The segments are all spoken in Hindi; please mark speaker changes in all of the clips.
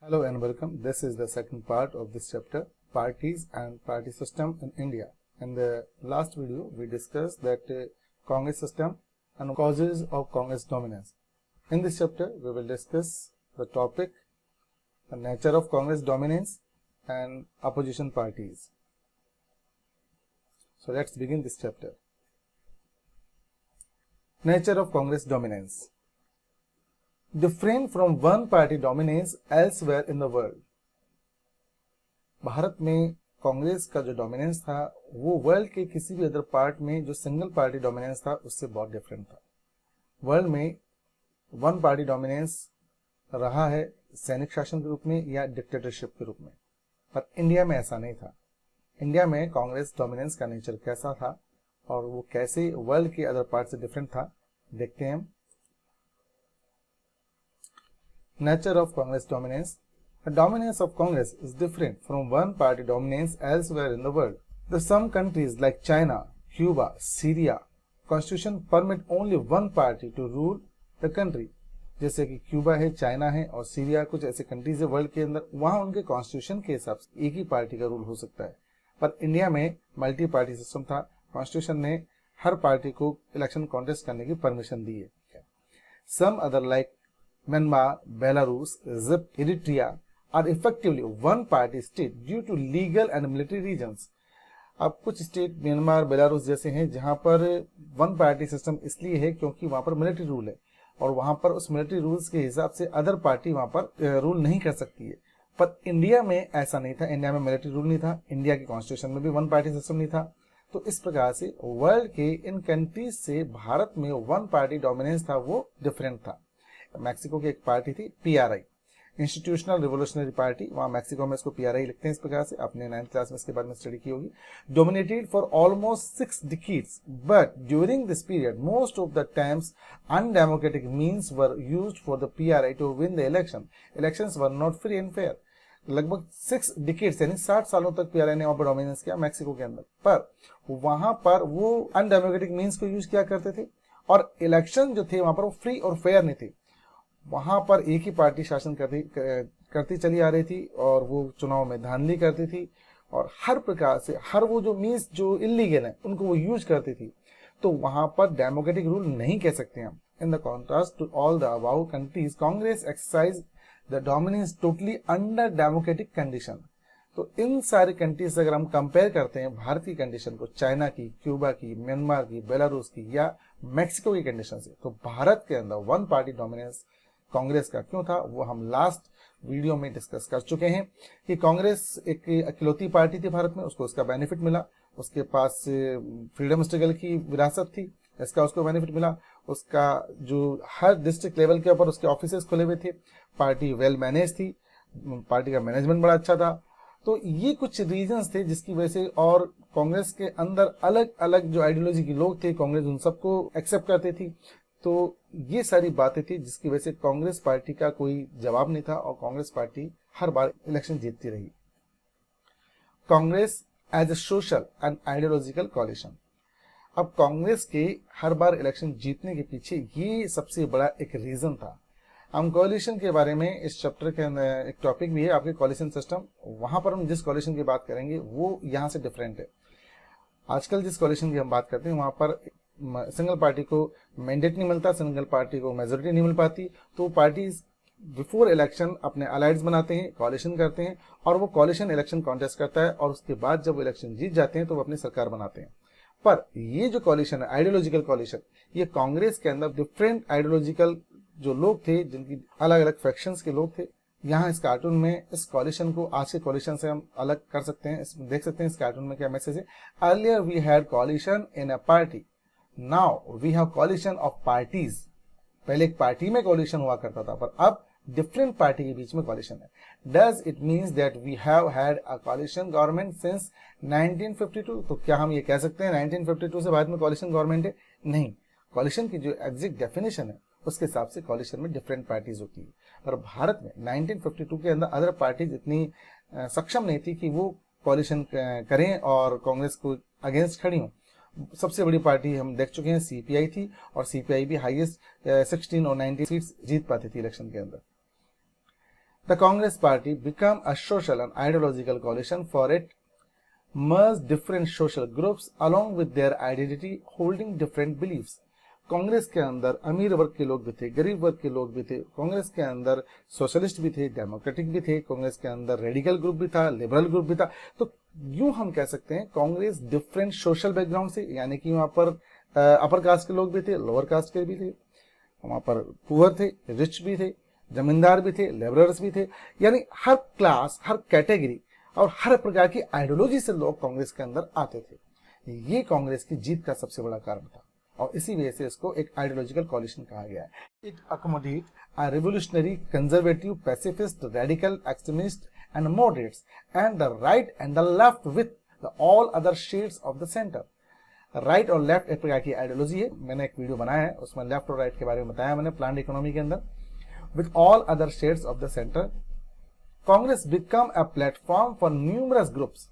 Speaker 1: Hello and welcome. This is the second part of this chapter, Parties and Party System in India. In the last video, we discussed that Congress system and causes of Congress dominance. In this chapter, we will discuss the topic, the nature of Congress dominance and opposition parties. So let's begin this chapter. Nature of Congress dominance. Different from one party dominance elsewhere in the world. Bharat में कांग्रेस का जो डोमिनेंस था वो वर्ल्ड के किसी भी अदर पार्ट में जो सिंगल पार्टी डोमिनेंस था उससे बहुत डिफरेंट था। वर्ल्ड में वन पार्टी डोमिनेंस रहा है सैनिक शासन के रूप में या डिक्टेटरशिप के रूप में, पर इंडिया में ऐसा नहीं था। इंडिया में कांग्रेस डोमिनेंस का नेचर कैसा था और वो कैसे वर्ल्ड के अदर पार्ट से डिफरेंट था, देखते हैं। Nature of Congress dominance. The dominance of Congress is different from one-party dominance elsewhere in the world. Some countries like China, Cuba, Syria, constitution permit only one party to rule the country. जैसे कि क्यूबा है, चाइना है और सीरिया, कुछ ऐसे कंट्रीज है वर्ल्ड के अंदर, वहां उनके कॉन्स्टिट्यूशन के हिसाब से एक ही पार्टी का रूल हो सकता है। पर इंडिया में मल्टी पार्टी सिस्टम था। कॉन्स्टिट्यूशन ने हर पार्टी को इलेक्शन कॉन्टेस्ट करने की परमिशन दी है। Some other like Myanmar, Belarus, Egypt, Eritrea are effectively one-party state due to legal and military reasons. अब कुछ स्टेट म्यांमार, बेलारूस जैसे हैं जहां पर वन पार्टी सिस्टम इसलिए है क्योंकि वहां पर मिलिट्री रूल है और वहां पर उस मिलिट्री रूल्स के हिसाब से अदर पार्टी वहां पर रूल नहीं कर सकती है। पर इंडिया में ऐसा नहीं था। इंडिया में मिलिट्री रूल नहीं था, इंडिया के कॉन्स्टिट्यूशन में भी वन पार्टी सिस्टम नहीं था। तो इस प्रकार से वर्ल्ड के इन कंट्रीज से भारत में वन पार्टी डोमिनेंस था वो डिफरेंट था। मैक्सिको की एक पार्टी थी पीआरआई, इंस्टीट्यूशनल रिवोल्यूशनरी पार्टी, वहां मैक्सिको में इसको पीआरआई लिखते हैं इस प्रकार से। आपने 9th क्लास में इसके बारे में स्टडी की होगी। Dominated for almost 6 decades, but during this period most of the times undemocratic means were used for the PRI to win the election. Elections were not free and fair. लगभग 6 डिकेड्स यानी 60 सालों तक पीआरआई ने वहां पर डोमिनेंस किया मैक्सिको के अंदर, पर वहां पर वो अनडेमोक्रेटिक मीन्स को यूज किया करते थे और इलेक्शन जो थे वहां पर वो फ्री और फेयर नहीं थे। वहां पर एक ही पार्टी शासन करती चली आ रही थी और वो चुनाव में धांधली करती थी और हर प्रकार से हर वो जो मीन्स जो इलीगल है उनको वो यूज करती थी। तो वहां पर डेमोक्रेटिक रूल नहीं कह सकते हम। In the contrast to all the above countries, Congress exercise the dominance totally under democratic condition. तो इन सारी कंट्रीज से अगर हम कंपेयर करते हैं भारत की कंडीशन को चाइना की, क्यूबा की, म्यांमार की, बेलारूस की या मैक्सिको की कंडीशन से, तो भारत के अंदर वन पार्टी डोमिनेंस कांग्रेस का क्यों था वो हम लास्ट वीडियो में डिस्कस कर चुके हैं कि कांग्रेस एक अकेलौती पार्टी थी भारत में, उसको उसका बेनिफिट मिला। उसके पास फ्रीडम स्ट्रगल की विरासत थी, इसका उसको बेनिफिट मिला। उसका जो हर डिस्ट्रिक्ट लेवल के ऊपर उसके ऑफिसेस खुले हुए थे, पार्टी वेल मैनेज थी, पार्टी का मैनेजमेंट बड़ा अच्छा था। तो ये कुछ रीजंस थे जिसकी वजह से, और कांग्रेस के अंदर अलग अलग जो आइडियोलॉजी के लोग थे कांग्रेस उन सबको एक्सेप्ट करती थी। तो ये सारी बातें थी जिसकी वजह से कांग्रेस पार्टी का कोई जवाब नहीं था और कांग्रेस पार्टी हर बार इलेक्शन जीतती रही। Congress as a social and ideological coalition. अब कांग्रेस के हर बार इलेक्शन जीतने के पीछे ये सबसे बड़ा एक रीजन था। हम कोalition के बारे में इस चैप्टर के अंदर एक टॉपिक भी है आपके कोalition सिस्टम, वहां पर हम जिस कोalition की बात करेंगे वो यहाँ से डिफरेंट है। आजकल जिस कोalition की हम बात करते हैं वहां पर सिंगल पार्टी को मैंडेट नहीं मिलता, सिंगल पार्टी को मेजोरिटी नहीं मिल पाती, तो पार्टीज बिफोर इलेक्शन अपने अलायंस बनाते हैं, कोalition करते हैं और वो कोalition इलेक्शन कॉन्टेस्ट करता है और उसके बाद जब वो इलेक्शन जीत जाते हैं तो वो अपनी सरकार बनाते हैं। पर ये जो कोalition है आइडियोलॉजिकल कोalition, ये कांग्रेस के अंदर डिफरेंट आइडियोलॉजिकल जो लोग थे, जिनकी अलग अलग फैक्शंस के लोग थे। यहाँ इस कार्टून में इस कोalition को आज के कोalition से हम अलग कर सकते हैं। इसमें देख सकते हैं इस कार्टून में क्या मैसेज है। Earlier we had coalition in a party, now we have coalition of parties. पहले एक पार्टी में कोalition हुआ करता था, पर अब डिफरेंट पार्टी के बीच में कोalition है। Does it means that we have had a coalition government since 1952? तो क्या हम ये कह सकते हैं 1952 से बाद में कोalition गवर्नमेंट है? नहीं। कोalition की जो एग्जैक्ट डेफिनेशन है उसके हिसाब से कोalition में डिफरेंट पार्टीज होती है। पर भारत में 1952 के अंदर अदर पार्टीज इतनी सक्षम नहीं थी कि वो कोalition करें और कांग्रेस को अगेंस्ट खड़ी हों। सबसे बड़ी पार्टी हम देख चुके हैं सीपीआई थी और सीपीआई भी हाईएस्ट 16 और 19 सीट्स जीत पाती थी इलेक्शन के अंदर। The Congress party became a social and ideological coalition for it merged different social groups along with their identity holding different beliefs. Congress के अंदर अमीर वर्ग के लोग भी थे, गरीब वर्ग के लोग भी थे, कांग्रेस के अंदर सोशलिस्ट भी थे, डेमोक्रेटिक भी थे, कांग्रेस के अंदर रेडिकल ग्रुप भी था, लिबरल ग्रुप भी था। तो यूं हम कह सकते हैं कांग्रेस डिफरेंट सोशल बैकग्राउंड से, यानी कि वहां पर अपर कास्ट के लोग भी थे, लोअर कास्ट के भी थे, वहां पर पुअर थे, रिच भी थे, जमींदार भी थे, लेबरर्स भी थे, यानी हर क्लास, हर कैटेगरी और हर प्रकार की आइडियोलॉजी से लोग कांग्रेस के अंदर आते थे। ये कांग्रेस की जीत का सबसे बड़ा कारण था और इसी वजह से इसको एक आइडियोलॉजिकल कोलिशन कहा गया है। It accommodate a revolutionary, conservative, pacifist, radical, extremist and moderates and the right and the left with the all other shades of the centre. Right और लेफ्ट एक प्रकार की आइडियोलॉजी है, मैंने एक वीडियो बनाया है उसमें लेफ्ट और राइट के बारे में बताया मैंने प्लान्ड इकोनॉमी के अंदर। With all other shades of the centre, Congress became a platform for numerous groups,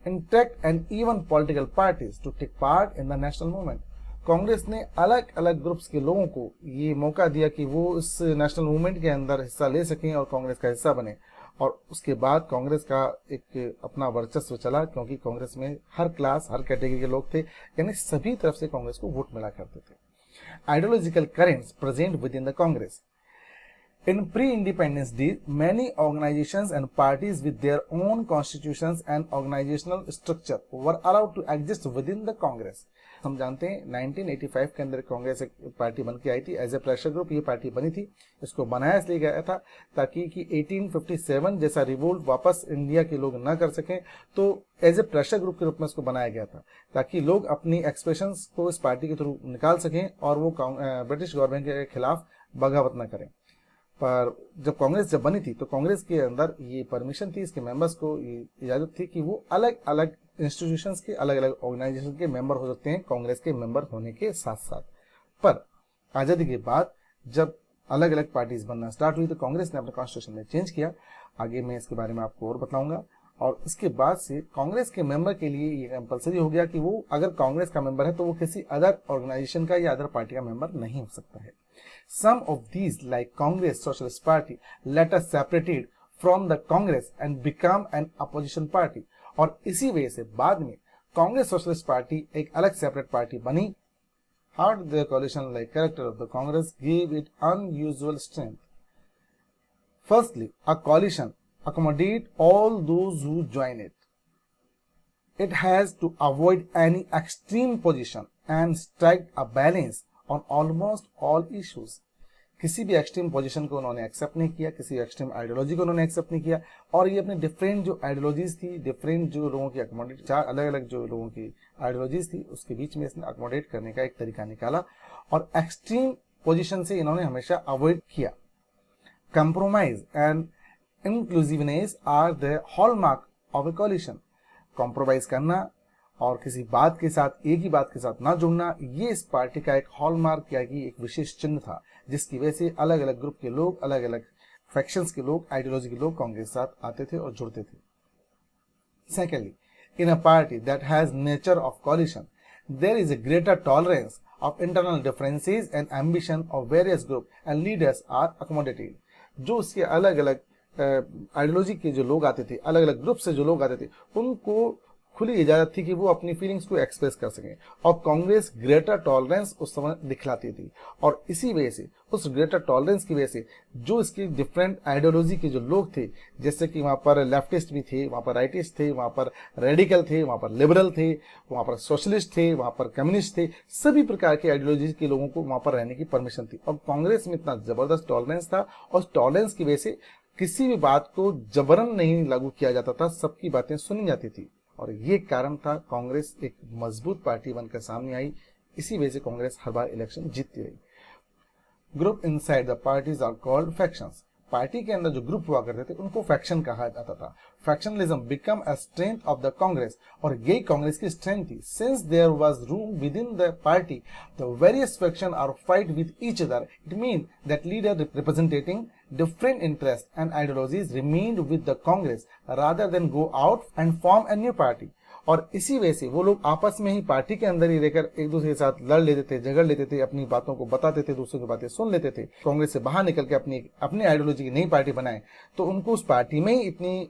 Speaker 1: intact and even political parties to take part in the national movement. Congress ने अलग अलग ग्रुप्स के लोगों को ये मौका दिया कि वो इस नेशनल मूवमेंट के अंदर हिस्सा ले सकें और कांग्रेस का हिस्सा बने। और उसके बाद कांग्रेस का एक अपना वर्चस्व चला, क्योंकि कांग्रेस में हर क्लास, हर कैटेगरी के लोग थे, यानी सभी तरफ से कांग्रेस को वोट मिला करते थे। Ideological currents present with in the Congress. In pre-independence days, many organizations and parties with their own constitutions and organizational structure were allowed to exist within the Congress. हम जानते हैं 1985 के अंदर कांग्रेस एक पार्टी बन के आई थी, एज ए प्रेशर ग्रुप ये पार्टी बनी थी। इसको बनाया इसलिए गया था ताकि कि 1857 जैसा रिवोल्ट वापस इंडिया के लोग ना कर सकें, तो एज ए प्रेशर ग्रुप के रूप में इसको बनाया गया था ताकि लोग अपनी एक्सप्रेशंस को इस पार्टी के थ्रू निकाल सकें और वो ब्रिटिश गवर्नमेंट के खिलाफ बगावत ना करें। पर जब कांग्रेस बनी थी तो कांग्रेस के अंदर ये परमिशन थी, इसके मेंबर्स को ये इजाजत थी कि वो अलग अलग इंस्टीट्यूशंस के, अलग अलग ऑर्गेनाइजेशन के मेंबर हो सकते हैं कांग्रेस के मेंबर होने के साथ साथ। पर आजादी के बाद जब अलग अलग पार्टीज बनना स्टार्ट हुई तो कांग्रेस ने अपने कॉन्स्टिट्यूशन में चेंज किया। आगे मैं इसके बारे में आपको और बताऊंगा। और इसके बाद से कांग्रेस के मेंबर के लिए ये कंपलसरी हो गया कि वो अगर कांग्रेस का मेंबर है तो वो किसी अदर ऑर्गेनाइजेशन का या अदर पार्टी का मेंबर नहीं हो सकता है। Some of these, like Congress Socialist Party, later separated from the Congress and become an opposition party. और इसी वजह से बाद में कांग्रेस सोशलिस्ट पार्टी एक अलग सेपरेट पार्टी बनी। How did the coalition-like character of the Congress gave it unusual strength? Firstly, a coalition accommodate all those who join it. It has to avoid any extreme position and strike a balance on almost all issues. किसी भी एक्सट्रीम पोजीशन को उन्होंने एक्सेप्ट नहीं किया, किसी एक्सट्रीम आइडियोलॉजी को उन्होंने एक्सेप्ट नहीं किया, और ये अपने डिफरेंट जो आइडियोलॉजीज थी, डिफरेंट जो लोगों की अकोमोडेट, चार अलग अलग जो लोगों की आइडियोलॉजीज थी उसके बीच में इसने अकोमोडेट करने का एक तरीका निकाला और एक्सट्रीम पोजीशन से इन्होंने हमेशा अवॉइड किया। Compromise and inclusiveness are the hallmark of a coalition. Compromise करना और किसी बात के साथ, एक ही बात के साथ ना जुड़ना, ये इस पार्टी का एक हॉलमार्क या कि एक विशेष चिन्ह था, जिसकी वजह से अलग अलग ग्रुप के लोग, अलग अलग फैक्शंस के लोग, आइडियोलॉजी के लोग कांग्रेस के साथ आते थे और जुड़ते थे। Secondly, in a party that has nature of coalition, there is a greater tolerance of internal differences and ambition of various group and leaders are accommodated. जो उसके अलग अलग आइडियोलॉजी के जो लोग आते थे, अलग अलग ग्रुप से जो लोग आते थे, उनको खुली इजाजत थी कि वो अपनी फीलिंग्स को एक्सप्रेस कर सकें और कांग्रेस ग्रेटर टॉलरेंस उस समय दिखलाती थी। और इसी वजह से, उस ग्रेटर टॉलरेंस की वजह से जो इसकी डिफरेंट आइडियोलॉजी के जो लोग थे, जैसे कि वहाँ पर लेफ्टिस्ट भी थे, वहाँ पर राइटिस्ट थे, वहाँ पर रेडिकल थे, वहाँ पर लिबरल थे, वहाँ पर सोशलिस्ट थे, वहाँ पर कम्युनिस्ट थे, सभी प्रकार के आइडियोलॉजी के लोगों को वहाँ पर रहने की परमिशन थी। और कांग्रेस में इतना जबरदस्त टॉलरेंस था और टॉलरेंस की वजह से किसी भी बात को जबरन नहीं लागू किया जाता था, सबकी बातें सुनी जाती थी। और ये कारण था कांग्रेस एक मजबूत पार्टी बनकर सामने आई। इसी वजह से कांग्रेस हर बार इलेक्शन जीतती रही। Group inside the parties are called factions. Party के अंदर जो ग्रुप हुआ करते थे उनको फैक्शन कहा जाता था। Factionalism become a strength of the Congress, और ये कांग्रेस की स्ट्रेंथ थी। Since there was room with in the party, the various faction are fight with each other. It mean that leader representing different interests and ideologies remained with the Congress rather than go out and form a new party. और इसी वजह से वो लोग आपस में ही पार्टी के अंदर ही रहकर एक दूसरे के साथ लड़ लेते थे, झगड़ लेते थे, अपनी बातों को बताते थे, दूसरों की बातें सुन लेते थे। कांग्रेस से बाहर निकल के अपनी आइडियोलॉजी की नई पार्टी बनाए तो उनको उस पार्टी में ही इतनी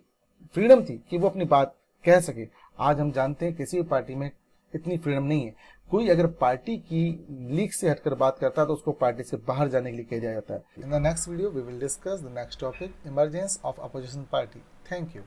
Speaker 1: फ्रीडम थी कि वो अपनी बात कह सके। आज हम जानते हैं किसी भी पार्टी में इतनी फ्रीडम नहीं है। कोई अगर पार्टी की लीक से हटकर बात करता है तो उसको पार्टी से बाहर जाने के लिए कहा जाता है। In the next video we will discuss the next topic, emergence of opposition party. Thank you.